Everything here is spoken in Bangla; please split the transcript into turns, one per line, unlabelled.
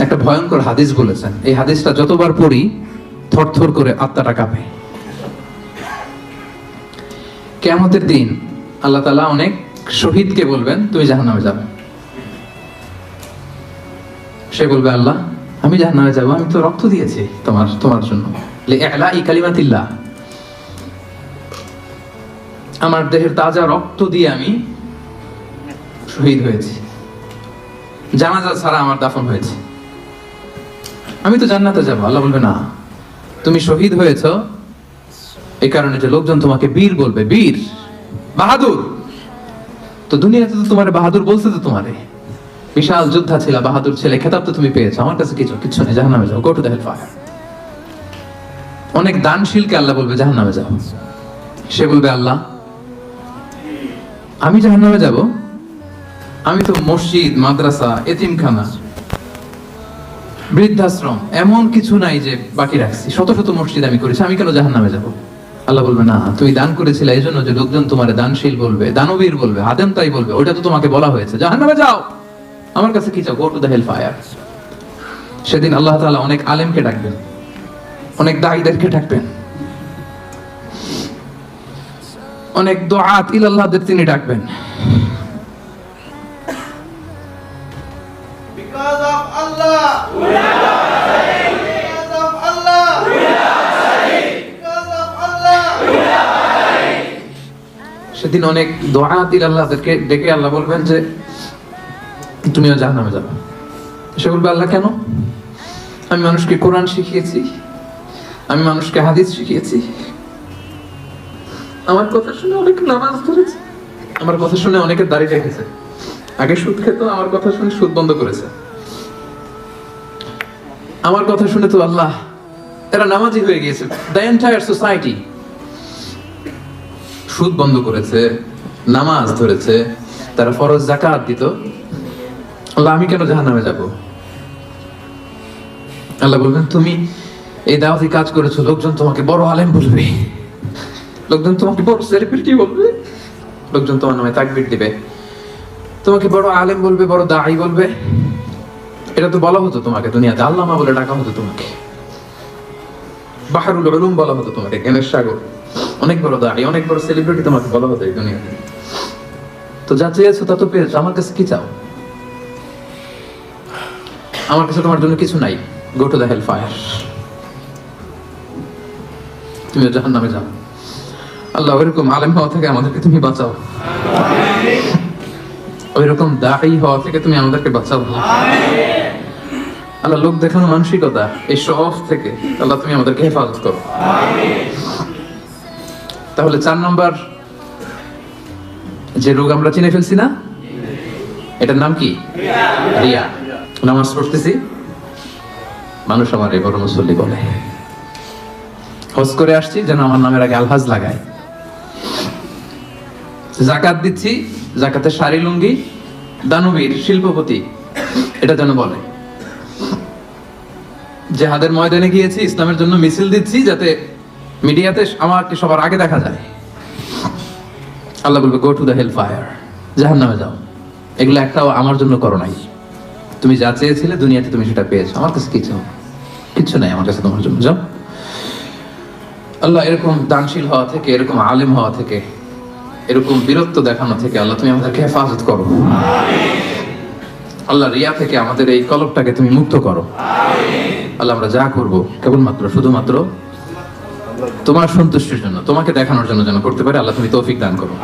একটা ভয়ঙ্কর হাদিস বলেছেন। এই হাদিসটা যতবার পড়ি থরথর করে আত্মাটা কাঁপে। কিয়ামতের দিন আল্লাহ তাআলা অনেক শহীদকে বলবেন তুমি জাহান্নামে যাবে। সে বলবে আল্লাহ আমি জাহান্নামে যাব, আমি তো রক্ত দিয়েছি তোমার জন্য, লিইলাই কালিমাতিল্লাহ, আমার দেহের তাজা রক্ত দিয়ে আমি শহীদ হয়েছি, জানাজা ছাড়া আমার দাফন হয়েছে, আমি তো জান্নাতে যাব। আল্লাহ বলবে না, তুমি শহীদ হয়েছ এই কারণে যে লোকজন তোমাকে বীর বলবে, বীর, বাহাদুর। তো দুনিয়াতে তো তোমার বাহাদুর বলছে, তো তোমারে বিশাল যোদ্ধা ছিল, বাহাদুর ছেলে, খেতাব তো তুমি পেয়েছো, আমার কাছে কিচ্ছু নেই, জাহান্নামে যাও, go to the hell fire. অনেক দানশীলকে আল্লাহ বলবে জাহান্নামে যাও। সে বলবে আল্লাহ আমি জাহান্নামে যাব, আমি তো মসজিদ, মাদ্রাসা, এতিমখানা, বৃদ্ধাশ্রম এমন কিছু নাই যে বাকি রাখছি, শত শত মসজিদ আমি করেছি, আমি কেন জাহান্নামে যাব? আল্লাহ বলবে না, তুমি দান করেছিলে এই জন্য যে লোকজন তোমার দানশীল বলবে, দানবীর বলবে, আদেম তাই বলবে, ওটা তো তোমাকে বলা হয়েছে, জাহান্নামে যাও, আমার কাছে কি চাও, go to the hell fire. সেদিন আল্লাহ তাআলা অনেক আলেমকে ডাকবেন, অনেক দাঈদেরকে ডাকবেন, অনেক দুআত ইলাল্লাহদের তিনি ডাকবেন।
Because of Allah, we are saved. Because of Allah, we are saved. Because of Allah, we are saved.
সেদিন অনেক দুআত ইলাল্লাহদেরকে ডেকে আল্লাহ বলবেন যে তুমিও জাহান্নামে যাবে। সে বলবে আল্লাহ কেন? আমি মানুষকে কোরআন শিখিয়েছি, আমি মানুষকে হাদিস শিখিয়েছি, আমার কথা শুনে অনেক নামাজ ধরেছে, আমার কথা শুনে অনেকে দাঁড়িয়ে রেখেছে, আগে সুদ খেত, আমার কথা শুনে সুদ বন্ধ করেছে, আমার কথা শুনে তো আল্লাহ এরা নামাজি হয়ে গিয়েছে। দ্য এন্টায়ার সোসাইটি সুদ বন্ধ করেছে, নামাজ ধরেছে, তারা ফরজ যাকাত দিত, আল্লাহ আমি কেন জাহান্নামে যাব? আল্লাহ বলবেন তুমি এই দাওয়াতি কাজ করেছো, লোকজন তোমাকে বড় আলেম বলবে, লোকজন তোমাকে বড় সেলিব্রিটি বলবে, লোকজন তোমার নামে তাকবীর দিবে, তোমাকে বড় আলেম বলবে, বড় দাঈ বলবে। এটা তো বলা হতো তোমাকে দুনিয়াতে, আল্লামা বলে ডাকা হতো তোমাকে, বাহরুল উলুম বলা হতো তোমাকে, জ্ঞানের সাগর, অনেক বড় দাঈ, অনেক বড় সেলিব্রিটি তোমাকে বলা হতো এই দুনিয়াতে। তো যা চেয়েছো তা তো পেয়েছো, আমার কাছে কি চাও? আমার কাছে তোমার জন্য কিছু নাই, go to the hell fire, তুমি জাহান্নামে যাও। আল্লাহ ওইরকম আলেম হওয়া থেকে আমাদেরকে তুমি বাঁচাও, ওইরকম দাঈ হওয়া থেকে তুমি আমাদেরকে বাঁচাও। আল্লাহ লোক দেখানো মানসিকতা, এই শখ থেকে আল্লাহ তুমি আমাদেরকে হেফাজত করো। তাহলে 4 নম্বর যে রোগ আমরা চিনে ফেলছি না, এটার নাম কি? রিয়া। নামাজ পড়তেছি, মানুষ আমার এই বড় মুসল্লি বলে, হজ করে আসছি যেন আমার নামের আগে আলহাজ লাগায়, যাকাত দিচ্ছি, যাকাতের শাড়ি লুঙ্গি, দানবীর, শিল্পপতি, এটা যেন বলে, জিহাদের ময়দানে গিয়েছি, ইসলামের জন্য মিছিল দিচ্ছি, যাতে মিডিয়াতে আমাকে সবার আগে দেখা যায়। আল্লাহ বলবে go to the hell fire, জাহান্নামে যাও। এগুলো একটাও আমার জন্য করো নাই, তুমি যা চেয়েছিলে দুনিয়াতে তুমি সেটা পেয়েছো, আমার কাছে কি চাও? কিচ্ছু নাই আমার কাছে তোমার জন্য, যাও। আল্লাহ এরকম দানশীল হওয়া থেকে, এরকম আলেম হওয়া থেকে, এরকম বীরত্ব দেখানো থেকে আল্লাহ তুমি আমাদেরকে হেফাজত করো। আল্লাহ রিয়া থেকে আমাদের এই কলবটাকে তুমি মুক্ত করো। আল্লাহ আমরা যা করবো কেবলমাত্র শুধুমাত্র তোমার সন্তুষ্টির জন্য, তোমাকে দেখানোর জন্য যেন করতে পারে। আল্লাহ তুমি তৌফিক দান করো।